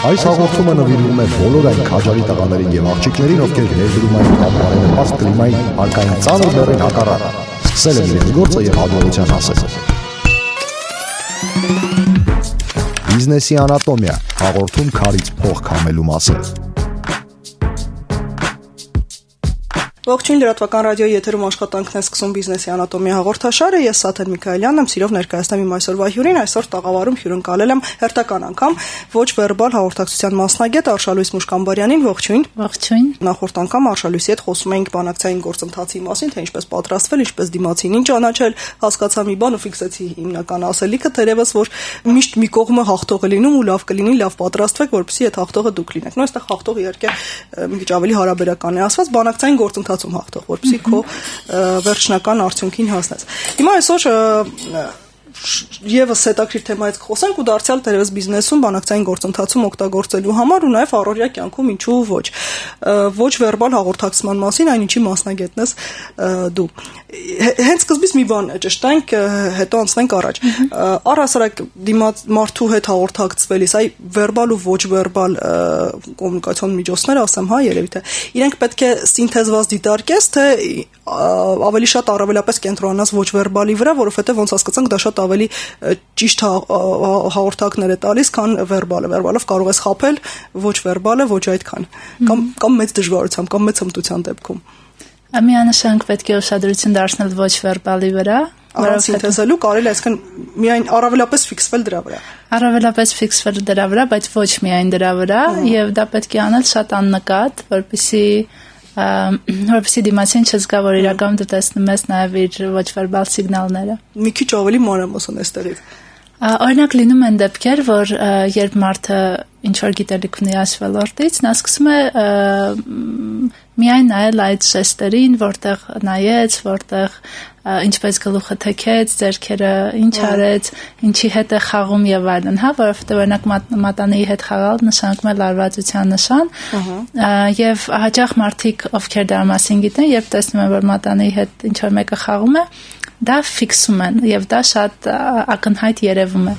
Այս հաղորդումը նվիրվում է բոլոր այն քաջարի տղաներին եւ աղջիկներին, ովքեր ներդրումային կամ բարենպաստ կլիմային հարկային ծանր բեռին հակառակ սկսել են իրենց գործը եւ հաջողության հասել։ Բիզնեսի անատոմիա հաղորդում քարից փող քամելու մասին։ Ողջույն, լրատվական ռադիոյի եթերում աշխատանքն է սկսում բիզնեսի անատոմիա հաղորդաշարը, ես Սաթեն Միքայելյանն եմ, սիրով ներկայացնեմ իմ այսօրվա հյուրին, այսօր տաղավարում հյուրընկալել եմ հերթական անգամ ոչ վերբալ հաղորդակցության մասնագետ Արշալույս Մուշկամբարյանին, ողջույն։ Ողջույն։ Նախորդ անգամ Արշալույսի հետ խոսում էինք բանակցային գործընթացի մասին, թե ինչպես պատրաստվել, ինչպես դիմացինին ճանաչել, հասկացա մի բան ու ֆիքսեցի հիմնական ասելիքը, թերևս որ միշտ մի կողմը հաղթող է լինում ու լավ կլինի, լավ պատրաստվեք, որպեսզի այդ հաղթողը դուք լինեք։ Նույնիսկ այստեղ հաղթողը իհարկե մի քիչ ավելի հարաբերական է ասված, բանակցային գործընթացում հաղթող, որպեսզի քո վերջնական արդյունքին հասնես։ Հիմա այսօր եւս հետաքրքիր թեմայից խոսենք ու դարձյալ դերևս բիզնեսում բանակցային գործընթացում օգտագործելու համար ու նաեւ առօրյա կյանքում ինչու ոչ վերբալ հաղորդակցման մասին այն ինչի մասնագետն ես դու։ Հենց սկզբից մի բան ճշտենք, հետո անցնենք առաջ։ Առհասարակ դիմաց մարդու հետ հաղորդակցվելիս այ վերբալ ու ոչ վերբալ կոմունիկացիոն միջոցները, ասեմ, հա, երևի թե իրենք պետք է սինթեզված դիտարկես, թե ավելի շատ առավելապես կենտրոնանաս ոչ վերբալի վրա, որովհետեւ ոնց հասկացանք դա շատ ավելի ճիշտ հաղորդակներ է տալիս, քան վերբալը։ Վերբալով կարող ես խաբել, ոչ վերբալը ոչ այդքան։ Կամ մեծ դժվարությամբ, կամ մեծ հմտության դեպքում։ Միանշանակ պետք է ուշադրություն դարձնել ոչ վերբալի վրա, առանց սինթեզելու կարելի է այսքան միայն առավելապես ֆիքսվել դրա վրա։ Առավելապես ֆիքսվել դրա վրա, բայց ոչ միայն դրա վրա, եւ դա պետք է անել շատ աննկատ, որպեսզի դիմացին չզգա, որ իրականում դու տեսնում ես նաեւ իր ոչ վերբալ սիգնալները։ Մի քիչ ավելի մանրամասն էստեղից։ Օրինակ լինում են դեպքեր, որ երբ մարդը ինչ որ գիտելիք ունի այս ոլորտից, նա սկսում է միայն նայել այդ ժեստերին, որտեղ նայեց, որտեղ ինչպես գլուխը թեքեց, ձեռքերը ինչ արեց, ինչի հետ է խաղում եւ այլն, հա, որովհետեւ օրինակ մատանիի հետ խաղալ նշանակում է լարվածության նշան, եւ հաճախ մարդիկ, ովքեր դրա մասին գիտեն, երբ տեսնում են, որ մատանիի հետ ինչ որ մեկը խաղում է, դա ֆիքսում են եւ դա շատ ակնհայտ երևում է։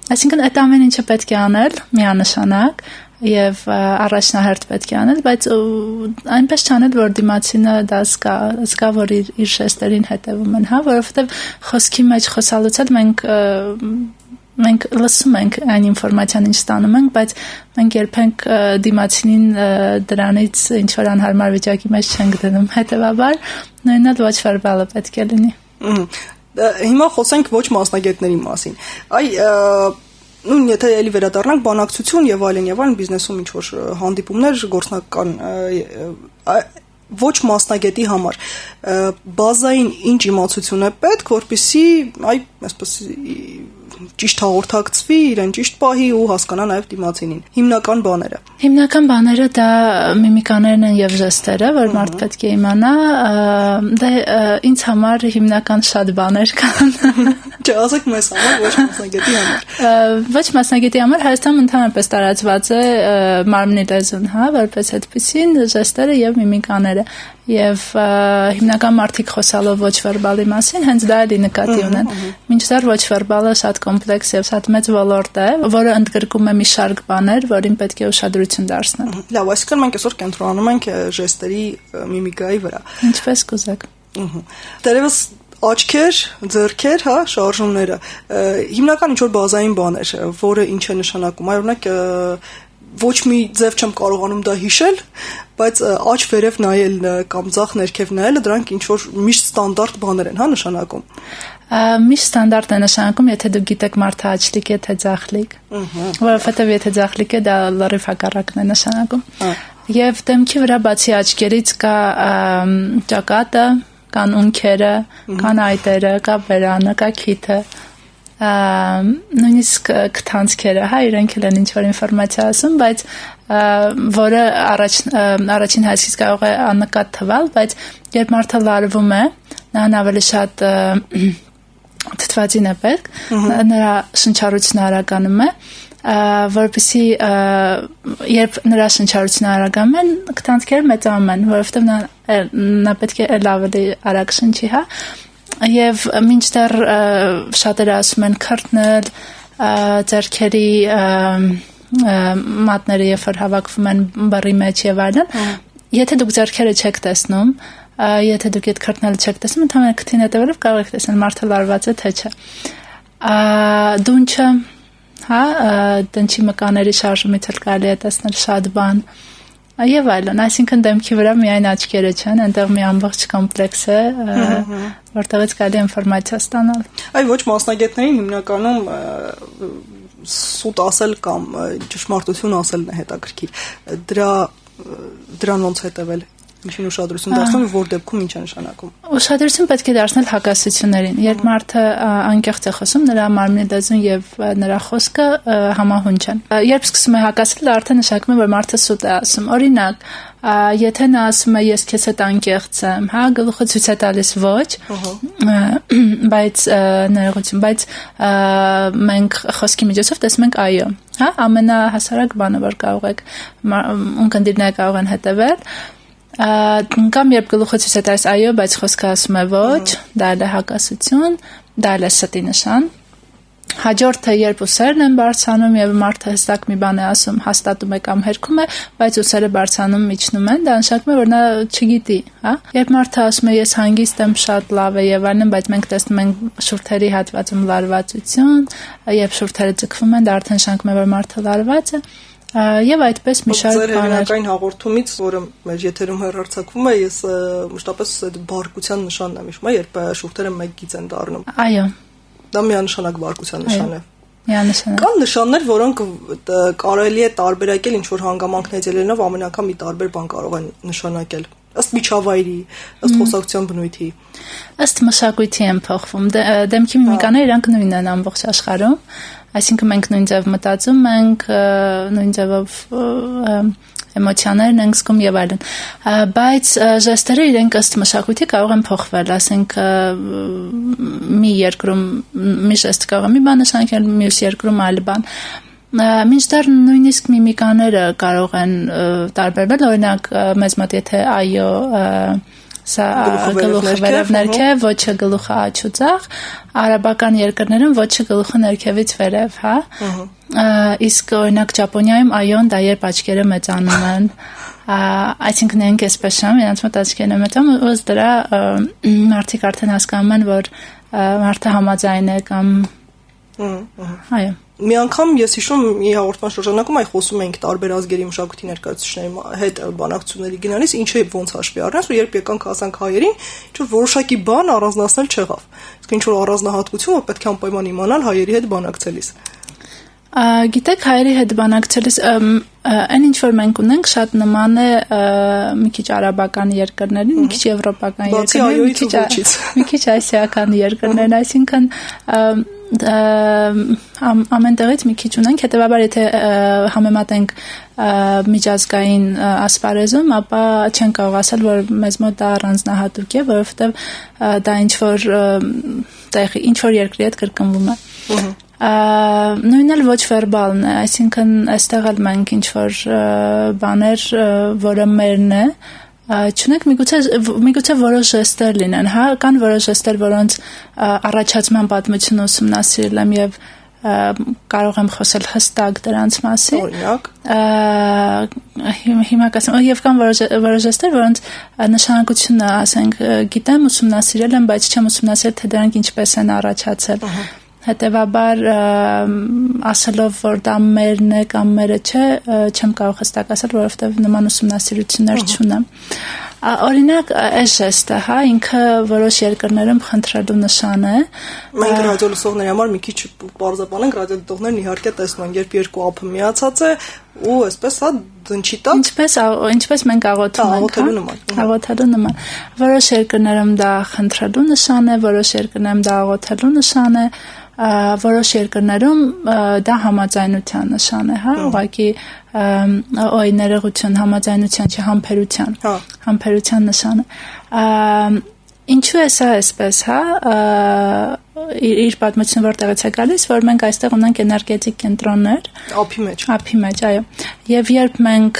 Այսինքն այդ ամեն ինչը պետք է անել միանշանակ եւ առաջնահերթ պետք է անել, բայց այնպես չանել, որ դիմացինը դա զգա, որ իր ժեստերին հետևում են, հա, որովհետեւ խոսքի մեջ խոսալուց էլ մենք լսում ենք այն ինֆորմացիան, ինչ ստանում ենք, բայց մենք երբեք դիմացինին դրանից ինչ որ անհարմար վիճակի մեջ չենք դնում, հետեւաբար նույնն էլ ոչ վերբալը պետք է լինի։ Հիմա խոսենք ոչ մասնագետների մասին։ Նույն եթե էլի վերադառնանք բանակցություն եւ այլն բիզնեսում ինչ որ հանդիպումներ գործնական ոչ մասնագետի համար բազային ինչ իմացություն է պետք, որպեսզի այսպես ճիշտ հաղորդակցվի, իրեն ճիշտ պահի ու հասկանա նաև դիմացինին։ Հիմնական բաները դա միմիկաներն են եւ ժեստերը, որ մարդ պետք է իմանա, դե ինձ համար հիմնական շատ բաներ կան։ Չէ, ասեք մեզ համար, ոչ մասնագետի համար։ Ոչ մասնագետի համար Հայաստանում ընդհանրապես տարածված է մարմնի լեզուն, հա, որպես այդպեսին ժեստերը եւ միմիկաները։ Եվ հիմնական մարդիկ խոսալով ոչ վերբալի մասին հենց դա էլի նկատի ունեն։ Մինչդեռ ոչ վերբալը շատ կոմպլեքս եւ շատ մեծ ոլորտ է, որը ընդգրկում է մի շարք բաներ, որին պետք է ուշադրություն դարձնել։ Լավ, այսինքն մենք այսօր կենտրոնանում ենք ժեստերի միմիկայի վրա։ Ինչպես կուզեք։ Դերևս աչքեր, ձեռքեր, հա, շարժումները։ Հիմնական ինչ որ բազային բաներ, որը ինչ է նշանակում։ Օրինակ ոչ մի ձև չեմ կարողանում դա հիշել, բայց աջ վերև նայել կամ ձախ ներքև նայելը դրանք ինչ որ միշտ ստանդարտ բաներ են, հա, նշանակում։ Միշտ ստանդարտ է նշանակում, եթե դուք գիտեք մարդը աչլիկ է, թե ձախլիկ։ Որովհետև եթե ձախլիկ է, դա լրիվ հակառակն է նշանակում։ Եվ դեմքի վրա բացի աչքերից կա ճակատը, կան ունքերը, կան այտերը, կա բերանը, կա քիթը։ Նույնիսկ քթանցքերը, հա, իրենք էլ են ինչ-որ ինֆորմացիա ասում, բայց որը առաջին հայացքից կարող է աննկատ թվալ, բայց երբ մարդը լարվում է, նա ավելի շատ թթվածին է պետք, նրա շնչառությունը արագանում է, որպեսզի երբ նրա շնչառությունը արագանում է, քթանցքերը մեծանում են, որովհետև նա պետք է ավելի արագ շնչի, հա, եւ մինչդեռ շատերը ասում են քրտնել, ձեռքերի մատները երբ որ հավաքվում են բռի մեջ եւ այլն, եթե դուք ձեռքերը չեք տեսնում, եթե դուք այդ քրտնելը չեք տեսնում, ընդհանրապես քթին հետևելով կարող եք տեսնել մարդը լարված է թե չէ։ Դունչը, հա, դնչի մկաների շարժումից էլ կարելի է տեսնել շատ բան եւ այլն, այսինքն դեմքի վրա միայն աչքերը չեն, այնտեղ մի ամբողջ կոմպլեքս է, որտեղից կարելի է ինֆորմացիա ստանալ։ Այ ոչ մասնագետներին հիմնականում սուտ ասել կամ ճշմարտություն ասելն է հետաքրքիր։ Դրան ոնց հետևել։ Ինչին ուշադրություն դարձնել, որ դեպքում ինչ է նշանակում։ Ուշադրություն պետք է դարձնել հակասություններին։ Երբ մարդը անկեղծ է խոսում, նրա մարմնի լեզուն եւ նրա խոսքը համահունչ են։ Երբ սկսում է հակասել, արդեն նշանակում է, որ մարդը սուտ է ասում։ Օրինակ, եթե նա ասում է ես քեզ հետ անկեղծ եմ, հա, գլուխը ցույց է տալիս ոչ, բայց ներողություն, բայց մենք խոսքի միջոցով տեսնում ենք այո, հա, ամենահասարակ բանը, որ կարող եք ունկնդիրները կարող են հետևել, կամ երբ գլուխը ցույց է տալիս այո, բայց խոսքը ասում է ոչ, դա էլ է հակասություն, դա էլ է ստի նշան։ Հաջորդը երբ ուսերն են բարձրանում եւ մարդը հստակ մի բան է ասում, հաստատում է կամ հերքում է, բայց ուսերը բարձրանում միջնում են, դա նշանակում է, որ նա չգիտի, հա։ Երբ մարդը ասում է ես հանգիստ եմ, շատ լավ է եւ այլն, բայց մենք տեսնում ենք շուրթերի հատվածում լարվածություն, երբ շուրթերը ձգվում են, դա արդեն նշանակում է, որ մարդը լարված է։ Եվ այդպես մի շարք բաներ։ Ձեր հերթական հաղորդումից, որը մեր եթերում հեռարձակվում է, ես մշտապես այդ բարկության նշանն եմ հիշում, երբ շուրթերը մեկից են դառնում։ Այո։ Դա միանշանակ բարկության նշան է։ Միանշանակ։ Կան նշաններ, որոնք կարելի է տարբերակել ինչ որ հանգամանքներից ելնելով ամեն անգամ մի տարբեր բան կարող են նշանակել։ Ըստ միջավայրի, ըստ խոսակցության բնույթի։ Ըստ մշակույթի են փոխվում։ Դեմքի միմիկաները իրանք նույնն են ամբողջ աշխարհում։ Այսինքն մենք նույն ձև մտածում ենք, նույն ձևով էմոցիաներն ենք զգում եւ այլն, բայց ժեստերը իրենք ըստ մշակույթի կարող են փոխվել, ասենք մի երկրում մի ժեստ կարող է մի բան նշանակել, մյուս երկրում այլ բան։ Մինչդեռ նույնիսկ միմիկաները կարող են տարբերվել, օրինակ մեզ մոտ եթե այո սա գլուխը վերև ներքև, ոչը գլուխը աջ ու ձախ, արաբական երկրներում ոչը գլուխը ներքևից վերև, հա։ Իսկ օրինակ Ճապոնիայում այոն դա երբ աչքերը մեծանում են, այսինքն նրանք էսպես շամ, նրանց մոտ աչքերն են մեծանում, ու ըստ դրա մարդիկ արդեն հասկանում են, որ մարդը համաձայն է կամ այո։ Մի անգամ ես հիշում մի հաղորդման շրջանակում այ խոսում էինք տարբեր ազգերի մշակույթի ներկայացուցիչների հետ բանակցությունների գնալիս, ինչը ոնց հաշվի առնես, ու երբ եկանք ասանք հայերին, ինչ որ որոշակի բան առանձնացնել չեղավ։ Իսկ ինչ որ առանձնահատկություն, որ պետք է անպայման իմանալ հայերի հետ բանակցելիս։ Գիտեք, հայերի հետ բանակցելիս այն ինչ որ մենք ունենք շատ նման է մի քիչ արաբական երկրներին, մի քիչ եվրոպական երկրներին, մի քիչ ասիական երկրներին, այսինքն ամենտեղից մի քիչ ունենք, հետեւաբար եթե համեմատենք միջազգային ասպարեզում, ապա չեն կարող ասել, որ մեզ մոտ դա առանձնահատուկ է, որովհետև դա ինչ որ երկրի հետ կրկնվում է։ Նույնն էլ ոչ վերբալն է, այսինքն այստեղ էլ մենք ինչ որ բաներ, որը մերն է, չունենք, միգուցե որոշ ժեստեր լինեն, հա, կան որոշ ժեստեր, որոնց առաջացման պատմությունը ուսումնասիրել եմ եւ կարող եմ խոսել հստակ դրանց մասին։ Օրինակ։ Հիմա կասեմ, եւ կան որոշ ժեստեր, որոնց նշանակությունը, ասենք, գիտեմ, ուսումնասիրել եմ, բայց չեմ ուսումնասիրել, թե դրանք ինչպես են առաջացել։ Հետևաբար ասելով, որ դա մերն է կամ մերը չէ, չեմ կարող հստակ ասել, որովհետև նման ուսումնասիրություններ չունեմ։ Օրինակ, այս ժեստը, հա, ինքը որոշ երկրներում խնդրելու նշան է։ Մենք ռադիոլսողների համար մի քիչ պարզաբանենք, ռադիոլսողներն իհարկե տեսնում են, երբ երկու ափը միացած է, ու այսպես հա դնչի տակ։ Ինչպես մենք աղոթում ենք, աղոթելու նման։ Որոշ երկրներում դա խնդրելու նշան է, որոշ երկրներում դա աղոթելու նշան է, որոշ երկրներում դա համաձայնության նշան է, հա, ուղղակի ներողություն, համաձայնության, չէ, համբերության նշան է։ Ինչու է սա այսպես, հա, իր պատմությունը որտեղից է գալիս, որ մենք այստեղ ունենք էներգետիկ կենտրոններ ափի մեջ, այո, եւ երբ մենք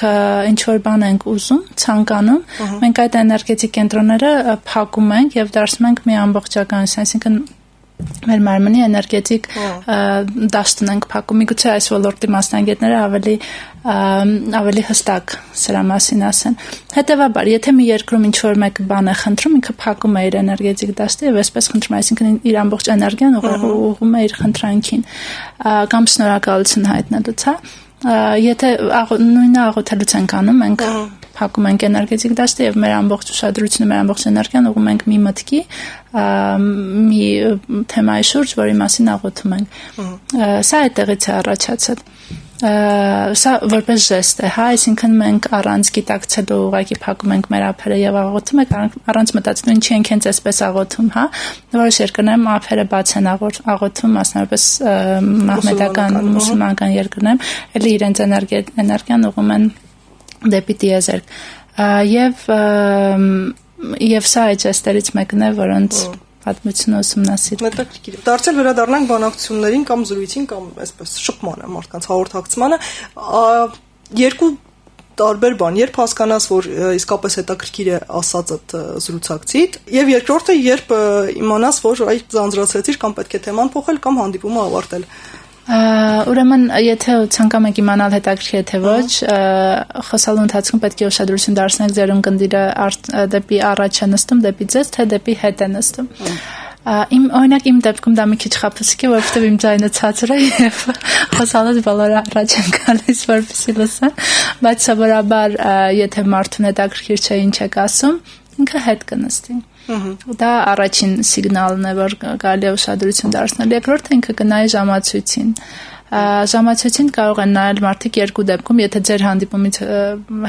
ինչ որ բան ենք ուզում, ցանկանում, մենք այդ էներգետիկ կենտրոնները փակում ենք եւ դարձնում ենք մի ամբողջականություն, այսինքն մեր մարմնի էներգետիկ դաշտ ունենք փակում։ Միգուցե այս ոլորտի մասնագետները ավելի հստակ սրա մասին ասեն։ Հետևաբար, եթե մի երկրում ինչ-որ մեկ բան է խնդրում, ինքը փակում է իր էներգետիկ դաշտը եւ այսպես խնդրում է, այսինքն իր ամբողջ էներգիան ուղղում է իր խնդրանքին կամ շնորհակալություն հայտնելուց, հա։ Եթե նույնը աղոթելուց ենք անում, մենք փակում ենք էներգետիկ դաշտը եւ մեր ամբողջ ուշադրությունը, մեր ամբողջ էներգիան ուղղում ենք մի մտքի, մի թեմայի շուրջ, որի մասին աղոթում ենք։ Սա այդտեղից է առաջացել։ Սա որպես ժեստ է, հա, այսինքն մենք առանց գիտակցելու ուղղակի փակում ենք մեր ափերը եւ աղոթում ենք, առանց մտածելու ինչի ենք հենց այսպես աղոթում, հա։ Որոշ երկրներում ափերը բաց են աղոթում, մասնավորապես մահմեդական, մուսուլմանական երկրներում, ելի իրենց էներգիան ուղղում են դեպի տիեզերք եւ սա այդ ժեստերից մեկն է, որոնց պատմությունը ուսումնասիրել։ Մտածիր։ Դարձել վերադառնանք բանակցություններին կամ զրույցին կամ այսպես շփմանը, մարդկանց հաղորդակցմանը, երկու տարբեր բան, երբ հասկանաս, որ իսկապես հետաքրքիր է ասածդ զրուցակցիդ, եւ երկրորդը, երբ իմանաս, որ այ ձանձրացրեցիր կամ պետք է թեման փոխել կամ հանդիպումը ավարտել։ Ուրեմն, եթե ցանկանում եք իմանալ հետաքրքիր է թե ոչ, խոսալու ընթացքում պետք է ուշադրություն դարձնեք ձեր ունկնդիրը դեպի առաջ է նստում, դեպի ձեզ, թե դեպի հետ է նստում։ Օրինակ իմ դեպքում դա մի քիչ խաբուսիկ է, որովհետև իմ ձայնը ցածր է եւ խոսալուց բոլորը առաջ են գալիս, որպեսզի լսեն, բայց սովորաբար եթե մարդուն հետաքրքիր չէ ինչ եք ասում, ինքը հետ կնստի։ Դա առաջին սիգնալն է, որ կարելի է ուշադրություն դարձնել։ Երկրորդը ինքը կնայի ժամացույցին։ Ժամացույցին կարող են նայել մարդիկ երկու դեպքում, եթե ձեր հանդիպումից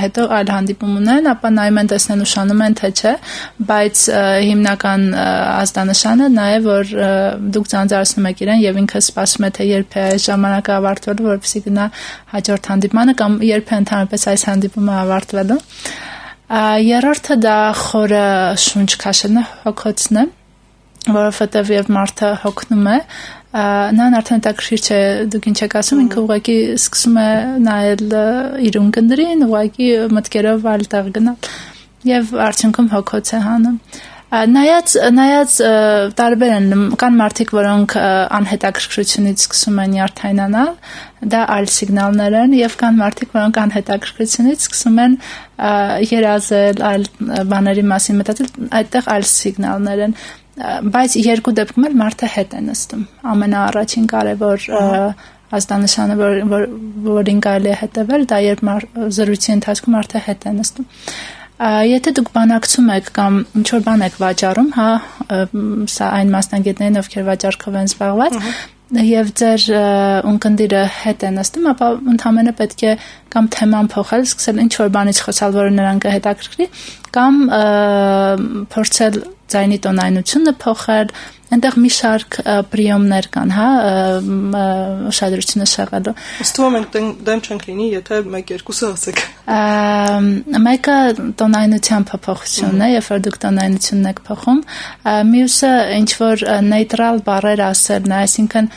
հետո այլ հանդիպում ունեն, ապա նայում են, տեսնեն, ուշանում են, թե չէ, բայց հիմնական ազդանշանը նա է, որ դուք ձանձրացնում եք իրեն եւ ինքը սպասում է, թե երբ է այս ժամանակը ավարտվելու, որպեսզի գնա հաջորդ հանդիպմանը կամ երբ է ընդհանրապես այս հանդիպումը ավարտվելու։ Երրորդը դա խորը շունչ քաշելն է, հոգոցն է, որովհետև եւ մարդը հոգնում է, նա արդեն հետաքրքիր չէ, դուք ինչ եք ասում, ինքը ուղղակի սկսում է նայել իր ունկնդրին, ուղղակի մտքերով այլ տեղ գնալ եւ արդյունքում հոգոց է հանում։ Նայած տարբեր են, կան մարդիկ, որոնք անհետաքրքրությունից սկսում են նյարդայնանալ, դա այլ սիգնալներ են, եւ կան մարդիկ, որոնք անհետաքրքրությունից սկսում են երազել, այլ բաների մասին մտածել, այդտեղ այլ սիգնալներ են, բայց երկու դեպքում էլ մարդը հետ է նստում։ Ամենաառաջին կարևոր ազդանշանը, որին կարելի է հետևել, դա երբ զրույցի ընթացքում մարդը հետ է նստում։ Եթե դուք բանակցում եք կամ ինչ-որ բան եք վաճառում, հա, սա այն մասնագետներն, ովքեր վաճառքով են զբաղված, եւ ձեր ունկնդիրը հետ է նստում, ապա ընդհանրապես պետք է կամ թեման փոխել, սկսել ինչ-որ բանից խոսալ, որը նրան կհետաքրքրի, կամ փորձել ձայնի տոնայնությունը փոխել, այնտեղ մի շարք պրիոմներ կան, հա, ուշադրությունը շեղելու։ Ըստ ում մենք դեմ չենք լինի, եթե 1-2-ը ասեք։ Մեկը տոնայնության փոփոխությունն է, երբ որ դուք տոնայնությունն եք փոխում, մյուսը ինչ որ նեյտրալ բառեր ասելն է, այսինքն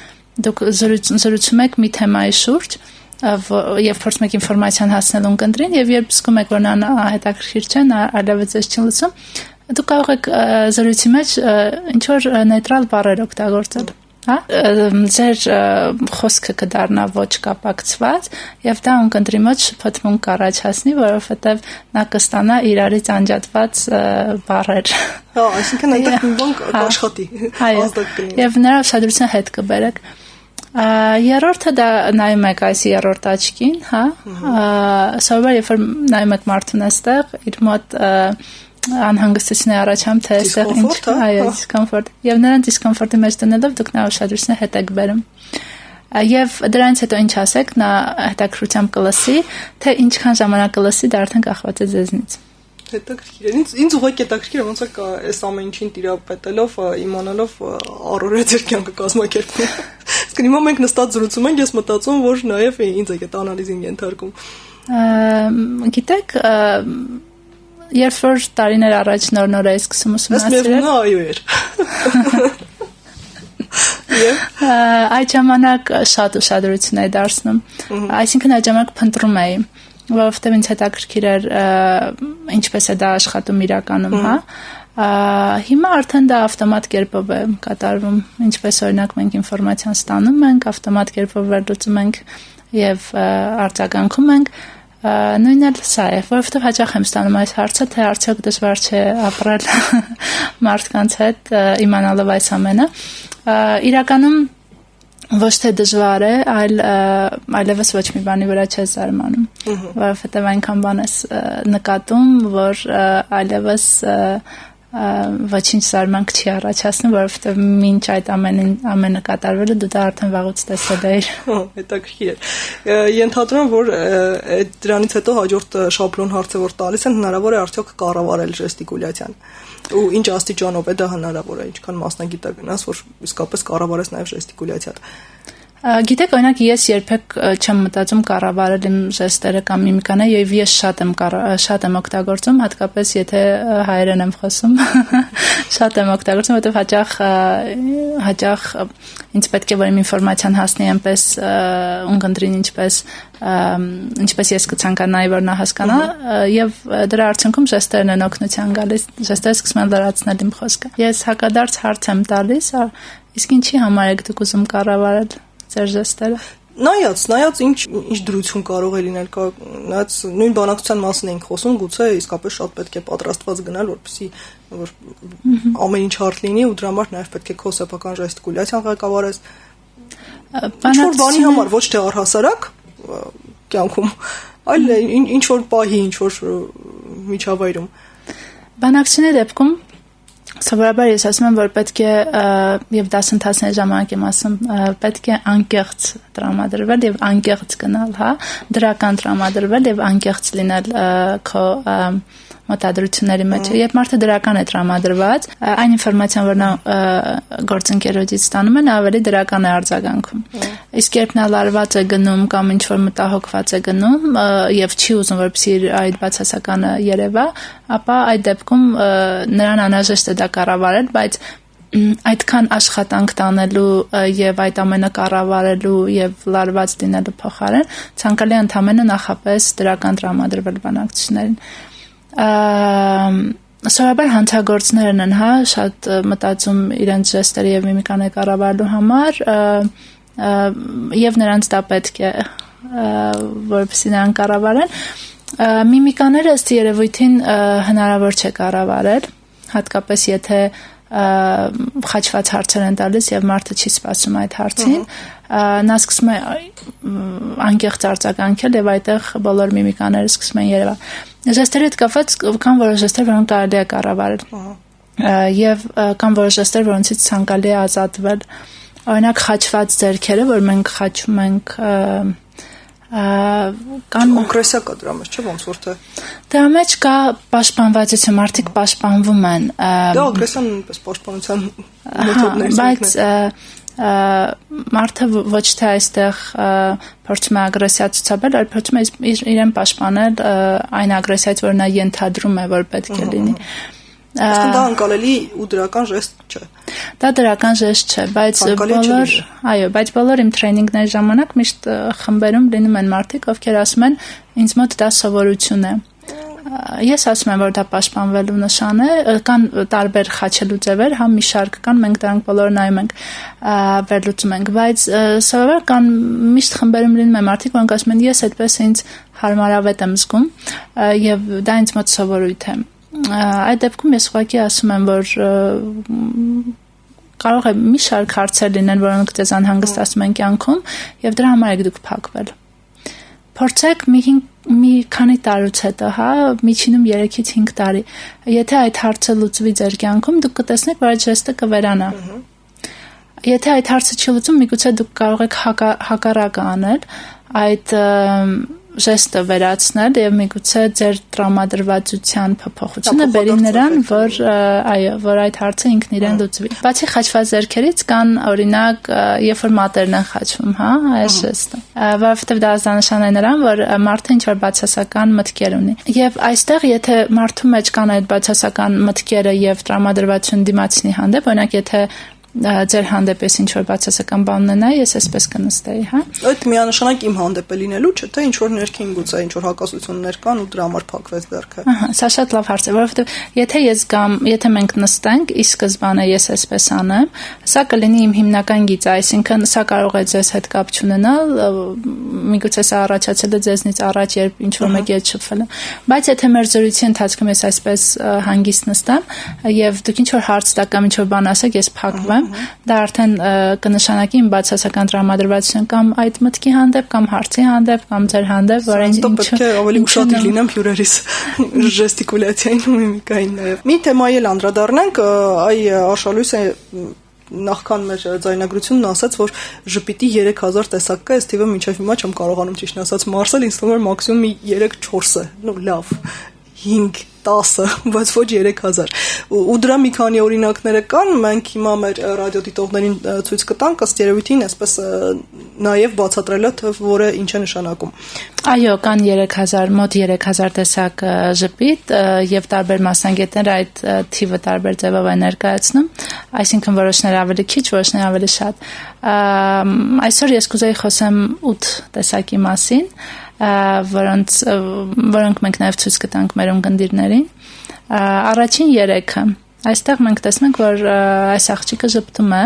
դուք զրուցում եք մի թեմայի շուրջ, եւ փորձում եք ինֆորմացիան հասնել ունկնդրին, եւ երբ զգում եք, որ նա հետաքրքիր չէ, նա այլևս ձեզ չի լսում, դուք կարող եք զրույցի մեջ ինչ որ նեյտրալ բառեր օգտագործել, հա, ձեր խոսքը կդառնա ոչ կապակցված եւ դա ունկնդրի մոտ շփոթմունք կառաջացնի, որովհետեւ նա կստանա իրարից անջատված բառեր։ Հա, այսինքն այնտեղ մի բան կաշխատի, ազդակ կլինի։ Եվ նրա ուշադրությունը հետ կբերեք։ Երրորդը դա նայում եք այս երրորդ աչքին, հա, սովորաբար երբ որ նայում եք մարդուն այստեղ, իր մոտ անհանգստություն է առաջանում, թե այստեղ ինչ, այո, դիսկոմֆորտ։ Եվ նրան դիսկոմֆորտի մեջ դնելով դուք նա ուշադրությունը հետ եք բերում։ Եվ դրանից հետո ինչ ասեք, նա հետաքրությամբ կլսի, թե ինչքան ժամանակ կլսի, դա արդեն կախված է ձեզնից։ Հետաքրքիր է։ Ինձ ուղղակի հետաքրքիր է, ոնց է այս ամեն ինչին տիրապետելով, իմանալով առօրյա ձեր կյանքը կազմակերպել։ Իսկ հիմա մենք նստած զրուցում ենք, ես մտածում, որ նաև ինձ եք այդ անալիզին ենթարկում։ Գիտեք, երբ որ տարիներ առաջ նոր էի սկսում ուսումնասիրել, այո էր։ Այդ ժամանակ շատ ուշադրություն էի դարձնում։ Այսինքն այդ ժամանակ փնտրում էի, որովհետև ինձ հետաքրքիր էր ինչպես է դա աշխատում իրականում, հա։ Հիմա արդեն դա ավտոմատ կերպով է կատարվում, ինչպես օրինակ մենք ինֆորմացիան ստանում ենք, ավտոմատ կերպով վերլուծում ենք եւ արձագանքում ենք, նույնն էլ սա է, որովհետեւ հաճախ եմ ստանում այս հարցը, թե արդյոք դժվար չէ ապրել մարդկանց հետ իմանալով այս ամենը։ Իրականում ոչ թե դժվար է, այլևս ոչ մի բանի վրա չես զարմանում, որովհետեւ այնքան բան ես նկատում, որ այլևս ոչինչ զարմանք չի առաջացնում, որովհետև մինչ այդ ամենը կատարվելը դու դա արդեն վաղուց տեսել էիր։ Հետաքրքիր է։ Ենթադրում եմ, որ դրանից հետո հաջորդ շաբլոն հարցը, որ տալիս են, հնարավոր է արդյոք կառավարել ժեստիկուլյացիան։ Ու ինչ աստիճանով է դա հնարավոր է, ինչքան մասնագիտ գնաս, որ իսկապես կառավարես նաև ժեստիկուլյացիան։ Գիտեք, օրինակ ես երբեք չեմ մտածում կառավարել իմ ժեստերը կամ միմիկանը, եւ ես շատ եմ օգտագործում, հատկապես եթե հայերեն եմ խոսում, շատ եմ օգտագործում, որովհետեւ հաճախ ինձ պետք է որ իմ ինֆորմացիան հասնի այնպես ունկնդրին ինչպես ես կցանկանայի որ նա հասկանա, եւ դրա արդյունքում ժեստերն են օգնության գալիս, ժեստերը սկսում են լրացնել իմ խոսքը։ Ես հակադարձ հարց եմ տալիս, իսկ ինչի համար եք դուք ուզում կառավարել ձեր ժեստերը։ Նայած ինչ դրություն կարող է լինել, նայած նույն բանակցության մասին ենք խոսում, գուցե իսկապես շատ պետք է պատրաստված գնալ, որպեսզի որ ամեն ինչ հարթ լինի ու դրա համար նաև պետք է քո սեփական ժեստիկուլյացիան ղեկավարես։ Ինչ-որ բանի համար, ոչ թե առհասարակ կյանքում, այլ ինչ-որ պահի, ինչ-որ միջավայրում։ Բանակցությունների դեպքում սովորաբար ես ասում եմ, որ պետք է եւ դասընթացների ժամանակ եմ ասում, պետք է անկեղծ տրամադրվել եւ անկեղծ գնալ, հա, դրական տրամադրվել եւ անկեղծ լինել քո մտադրությունների մեջ։ Երբ մարդը դրական է տրամադրված, այն ինֆորմացիան, որ նա գործընկերոջից ստանում է, ավելի դրական է արձագանքում։ Իսկ երբ նա լարված է գնում կամ ինչ որ մտահոգված է գնում եւ չի ուզում որպեսզի այդ բացասականը երևա, ապա այդ դեպքում նրան անհրաժեշտ է դա կառավարել, բայց այդքան աշխատանք տանելու եւ այդ ամենը կառավարելու եւ լարված լինելու փոխարեն ցանկալի է ընդամենը նախապես դրական տրամադրվել բանակցություններին։ Սովորաբար հանցագործներն են, հա, շատ մտածում իրենց ժեստերի եւ միմիկաների կառավարելու համար եւ նրանց դա պետք է որպեսզի նրանք կառավարեն։ Միմիկաները ըստ երևույթին հնարավոր չէ կառավարել, հատկապես եթե խաչված հարցեր են տալիս եւ մարդը չի սպասում այդ հարցին, նա սկսում է անկեղծ արձագանքել եւ այդտեղ բոլոր միմիկաները սկսում են երևալ։ Ժեստերի հետ կապված կան որոշ ժեստեր, որոնք կարելի է կառավարել եւ կան որոշ ժեստեր, որոնցից ցանկալի է ազատվել։ Օրինակ խաչված ձեռքերը, որ մենք խաչում ենք կան կոնկրեսիա կա դրա մեջ, չէ՞ ոնց որ թե դրա մեջ կա պաշտպանվածություն, մարդիկ պաշտպանվում են։ Դա ագրեսիան նույնպես պաշտպանության մեթոդներից բայց մարդը ոչ թե այստեղ փորձում է ագրեսիա ցուցաբերել, այլ փորձում է իրեն պաշտպանել այն ագրեսիայից, որ նա ենթադրում է, որ պետք է լինի։ Իսկ դա անկալելի ու դրական ժեստ չէ։ Դա դրական ժեստ չէ, բայց բոլոր իմ տրեյնինգների ժամանակ միշտ խմբերում լինում են մարդիկ, ովքեր ասում են, ինձ մոտ դա սովորություն է։ Ես ասում եմ, որ դա պաշտպանվելու նշան է, կան տարբեր խաչելու ձևեր, հա մի շարք կան, մենք դրանք բոլորը նայում ենք, վերլուծում ենք, բայց սովորաբար կան միշտ խմբերում լինում են մարդիկ, որոնք ասում են, ես այդպես ինձ հարմարավետ եմ զգում եւ դա ինձ մոտ սովորույթ է։ Այդ դեպքում ես ուղղակի ասում եմ, որ կարող է մի շարք հարցեր լինեն, որոնք ձեզ անհանգստացնում են կյանքում եւ դրա համար եք դուք փակվել։ Փորձեք մի քանի տարուց հետո, հա, միջինում 3-ից 5 տարի, եթե այդ հարցը լուծվի ձեր կյանքում, դուք կտեսնեք, որ այդ ժեստը կվերանա։ Եթե այդ հարցը չի լուծում, միգուցե դուք կարող եք հակառակը անել, այդ ժեստը վերացնել եւ միգուցե ձեր տրամադրվածության փոփոխությունը բերի նրան, որ այդ հարցը ինքն իրեն լուծվի։ Բացի խաչված ձեռքերից կան օրինակ, երբ որ մատերն են խաչվում, հա, այս ժեստը, որովհետեւ դա ազդանշան է նրան, որ մարդը ինչ որ բացասական մտքեր ունի։ Եվ այստեղ եթե մարդու մեջ կան այդ բացասական մտքերը եւ տրամադրվածություն դիմացինի հանդեպ, օրինակ եթե ձեր հանդեպ ես ինչ-որ բացասական բան ունենայի, ես այսպես կնստեի, հա։ Այդ միանշանակ իմ հանդեպ է լինելու, չէ՞ թե ինչ-որ ներքին գուցե ինչ-որ հակասություններ կան ու դրա համար փակվեց ձեռքը։ Ահա, սա շատ լավ հարց է, որովհետև եթե մենք նստենք, ի սկզբանե ես այսպես անեմ, սա կլինի իմ հիմնական գիծը, այսինքն սա կարող է ձեզ հետ կապ չունենալ, միգուցե սա առաջացել է ձեզնից առաջ, երբ ինչ-որ մեկի հետ շփվել եմ, բայց եթե մեր զրույցի ընթացքում ես այսպես հանգիստ նստեմ եւ դուք ինչ-որ հարց տաք կամ ինչ-որ բան ասեք, ես փակվեմ, դա արդեն կնշանակի իմ բացասական տրամադրվածություն կամ այդ մտքի հանդեպ, կամ հարցի հանդեպ, կամ ձեր հանդեպ, որ այն ինչ պետք է ավելի ուշադիր լինեմ հյուրերիս ժեստիկուլյացիային ու միմիկային նաեւ։ Մի թեմայի էլ անդրադառնանք, Արշալույսը նախքան մեր ձայնագրությունն ասաց, որ ժպիտի 3000 տեսակ կա, այս թիվը մինչև հիմա չեմ կարողանում ճիշտն ասած մարսել, ինձ թվում է մաքսիմում 3-4-ը, լավ, 5 10, բայց ոչ 3000։ Ու դրա մի քանի օրինակները կան, մենք հիմա մեր ռադիոդիտողներին ցույց կտանք, ըստ երևույթին, այսպես նաև բացատրելը, թե որը ինչ է նշանակում։ Այո, կան 3000, մոտ 3000 տեսակ ժպիտ եւ տարբեր մասնագետներ այդ թիվը տարբեր ձևով են ներկայացնում, այսինքն որոշները ավելի քիչ, որոշները ավելի շատ։ Այսօր ես կուզեի խոսեմ 8 տեսակի մասին, որոնք մենք նաև ցույց կտանք մեր ունկնդիրներին։ Առաջին 3-ը։ Այստեղ մենք տեսնում ենք, որ այս աղջիկը ժպտում է,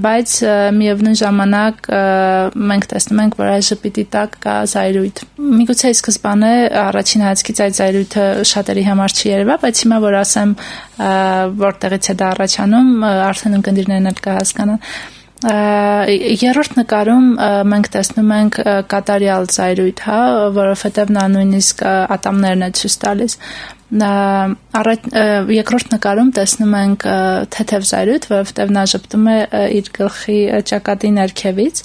բայց միևնույն ժամանակ մենք տեսնում ենք, որ այս ժպիտի տակ կա զայրույթ։ Միգուցե սկզբանե առաջին հայացքից այդ զայրույթը շատերի համար չի երևա, բայց հիմա որ ասեմ որտեղից է դա առաջանում, արդեն ունկնդիրներն էլ կհասկանան։ Երրորդ նկարում մենք տեսնում ենք կատարյալ զայրույթ, հա, որովհետև նա նույնիսկ ատամներն է ցույց տալիս։ Երկրորդ նկարում տեսնում ենք թեթև զայրույթ, որովհետև նա ժպտում է իր գլխի ճակատի ներքևից,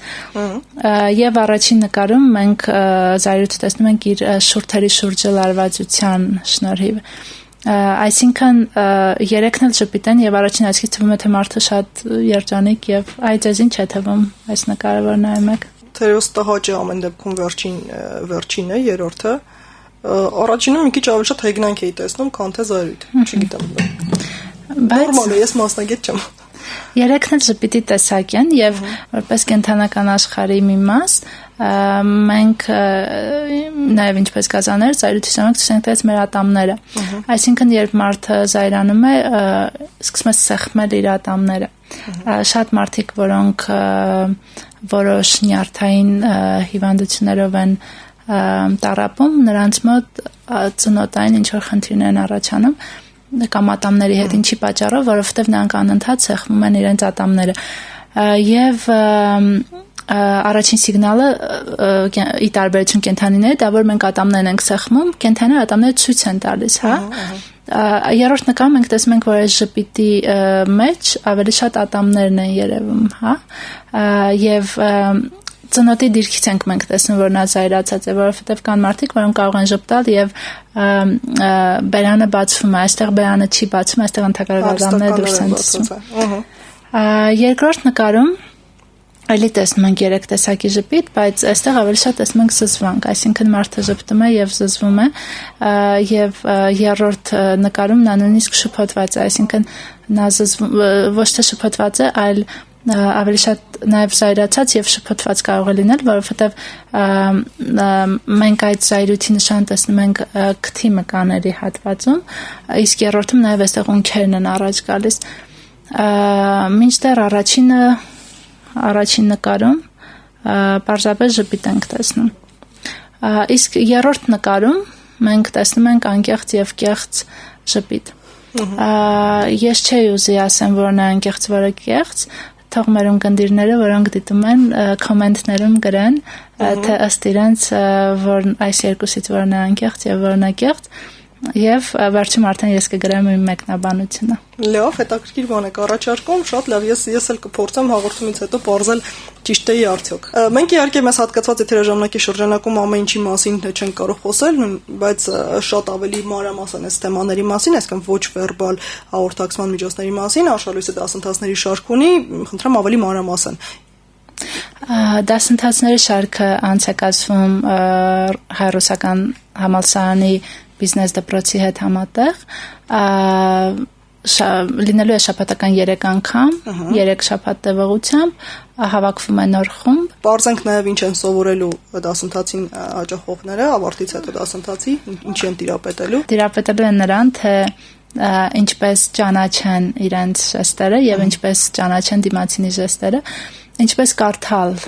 եւ առաջին նկարում մենք զայրույթը տեսնում ենք իր շուրթերի շուրջը լարվածության շնորհիվ։ Այսինքն երեքն էլ ժպիտ են եւ առաջին այսքից թվում է թե մարդը շատ երջանիկ եւ այ ձեզ ինչ է թվում այս նկարը որ նայում եք։ Թերևս տհաճ է ամեն դեպքում վերջինն է, երրորդը։ Առաջինում մի քիչ ավելի շատ հեգնանք էի տեսնում, քան թե զայրույթ, չգիտեմ։ Նորմալ է, ես մասնագետ չեմ։ Երեքն էլ ժպիտի տեսակ են եւ որպես կենթանական աշխարհի մի մաս մենք նաև ինչպես գազաներ զայրույթի ժամանակ ցույց ենք տալիս մեր ատամները։ Այսինքն երբ մարդը զայրանում է, սկսում է սեղմել իր ատամները։ Շատ մարդիկ, որոնք որոշ նյարդային հիվանդություններով են տառապում, նրանց մոտ ծնոտային ինչ-որ խնդիրներ են առաջանում կամ ատամների հետ, ինչի պատճառով, որովհետև նրանք անընդհատ սեղմում են իրենց ատամները։ Եվ առաջին սիգնալը ի տարբերություն կենդանիների, դա որ մենք ատամներն ենք սեղմում, կենդանիները ատամները ցույց են տալիս, հա։ Երրորդ նկարում մենք տեսնում ենք, որ այս ժպիտի մեջ ավելի շատ ատամներն են երևում, հա։ Եվ ծնոտի դիրքից ենք մենք տեսնում, որ նա զայրացած է, որովհետև կան մարդիկ, որոնք կարող են ժպտալ եւ բերանը բացվում է, այստեղ բերանը չի բացվում, այստեղ ընդհակառակ ատամները դուրս են ցցվում։ Երկրորդ նկարում այլի տեսնում ենք 3 տեսակի ժպիտ, բայց այստեղ ավելի շատ տեսնում ենք զզվանք, այսինքն մարդը ժպտում է եւ զզվում է, եւ երրորդ նկարում նա նույնիսկ շփոթված է, այսինքն նա ոչ թե շփոթված է, այլ ավելի շատ նաև զայրացած եւ շփոթված կարող է լինել, որովհետեւ մենք այդ զայրույթի նշան տեսնում ենք քթի մկաների հատվածում, իսկ երրորդում նաև այստեղ ունքերն են առաջ գալիս։ Մինչդեռ առաջին նկարում պարզապես ժպիտ ենք տեսնում։ Իսկ երրորդ նկարում մենք տեսնում ենք անկեղծ եւ կեղծ ժպիտ։ Ես չէի ուզի ասեմ, որն է անկեղծ, որը կեղծ, թող մեր ունկնդիրները, որոնք դիտում են, կոմենտներում գրեն, թե ըստ իրենց որ այս երկուսից որն է անկեղծ եւ որն է կեղծ, եւ վերջում արդեն ես կգրեմ իմ մեկնաբանությունը։ Լավ, հետաքրքիր բան եք առաջարկում, շատ լավ, ես էլ կփորձեմ հաղորդումից հետո բարձել ճիշտ էի արդյոք։ Մենք իհարկե մեզ հատկացված եթերաժամանակի շրջանակում ամեն ինչի մասին չենք կարող խոսել, բայց շատ ավելի մանրամասն այս թեմաների մասին, այսինքն ոչ վերբալ հաղորդակցման միջոցների մասին, Արշալույսը դասընթացների շարք ունի, խնդրեմ ավելի մանրամասն։ Դասընթացների շարքը անցկացվում Հայ-ռուսական համալսարանի բիզնես դպրոցի հետ համատեղ լինելու է շաբաթական 3 անգամ, 3 շաբաթ տևողությամբ հավաքվում է նոր խումբ։ Պարզենք նաև ինչ են սովորելու դասընթացին հաճախողները, ավարտից հետո դասընթացի, ինչ են տիրապետելու։ Տիրապետելու են նրան, թե ինչպես ճանաչեն իրենց ժեստերը եւ ինչպես ճանաչեն դիմացինի ժեստերը, ինչպես կարդալ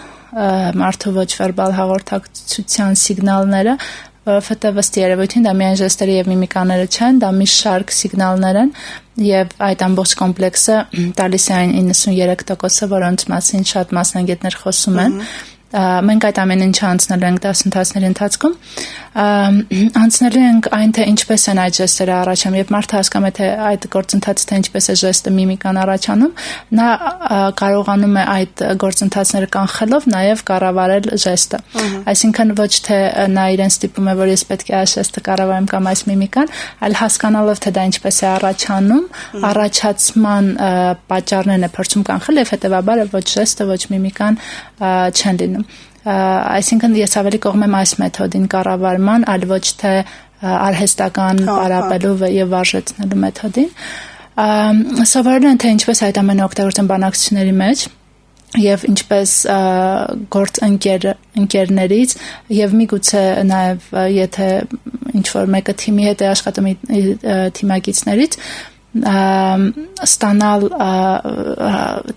մարդու ոչ վերբալ հաղորդակցության սիգնալները, որովհետև ըստ երևույթին դա միայն ժեստերը եւ միմիկաները չեն, դա մի շարք սիգնալներ են եւ այդ ամբողջ կոմպլեքսը տալիս է այն 93%-ը, որոնց մասին շատ մասնագետներ խոսում են։ Մենք այդ ամեն ինչը անցնելու ենք դասընթացների ընթացքում, անցնելու ենք այն, թե ինչպես են այդ ժեստերը առաջանում, եւ մարդը հասկանում է, թե այդ գործընթացը թե ինչպես է ժեստը միմիկան առաջանում, նա կարողանում է այդ գործընթացները կանխելով նաեւ կառավարել ժեստը։ Այսինքն ոչ թե նա իրեն ստիպում է, որ ես պետք է այս ժեստը կառավարեմ կամ այս միմիկան, այլ հասկանալով, թե դա ինչպես է առաջանում, առաջացման պատճառներն է փորձում կանխել եւ հետեւաբար ոչ ժեստը, ոչ միմիկան չեն լինում։ Այսինքն ես ավելի կողմ եմ այս մեթոդին կառավարման, այլ ոչ թե արհեստական պարապելու եւ վարժեցնելու մեթոդին։ Սովորել են, թե ինչպես այդ ամենը օգտագործեն բանակցությունների մեջ եւ ինչպես գործընկերներից եւ միգուցե նաեւ եթե ինչ որ մեկը թիմի հետ է աշխատում թիմակիցներից ստանալ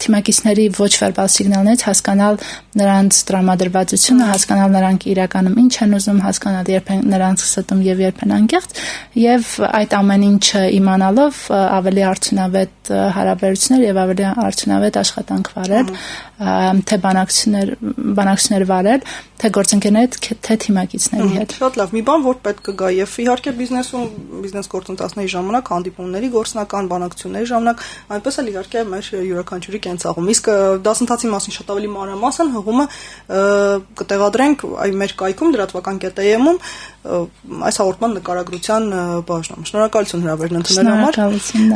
թիմակիցների ոչ վերբալ սիգնալներից, հասկանալ նրանց տրամադրվածությունը, հասկանալ նրանք իրականում ինչ են ուզում, հասկանալ երբ են նրանց ստում եւ երբ են անկեղծ, եւ այդ ամեն ինչը իմանալով ավելի արդյունավետ հարաբերություններ եւ ավելի արդյունավետ աշխատանք վարել, թե բանակցություններ վարել, թե գործընկերների, թե թիմակիցների հետ։ Շատ լավ, մի բան որ պետք կգա եւ իհարկե բիզնեսում բիզնես գործընթացների ժամանակ, հանդիպումների գործնական բանակցությունների ժամանակ, այնպես էլ իհարկե մեր յուրաքանչյուրի կենցաղում։ Իսկ դասընթացի մասին շատ ավելի մանրամասն հղումը կտեղադրենք մեր կայքում լրատվական կետեյում այս հաղորդման նկարագրության բաժնում։ Շնորհակալություն հրավերն ընդունելու համար։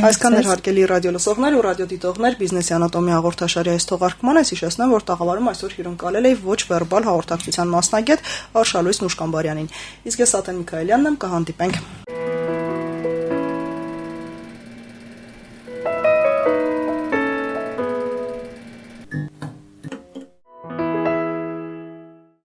Այսքան էր հարգելի ռադիոլսողներ ու ռադիոդիտողներ, բիզնեսի անատոմիա հաղորդաշարի այս թողարկման ես հիշեցնեմ, որ տաղավարում այսօր հյուրընկալել էի ոչ վերբալ հաղորդակցության մասնագետ Արշալույս Նուշկամբարյանին։ Իսկ ես Ատեն Միքայելյանն եմ, կհանդիպենք։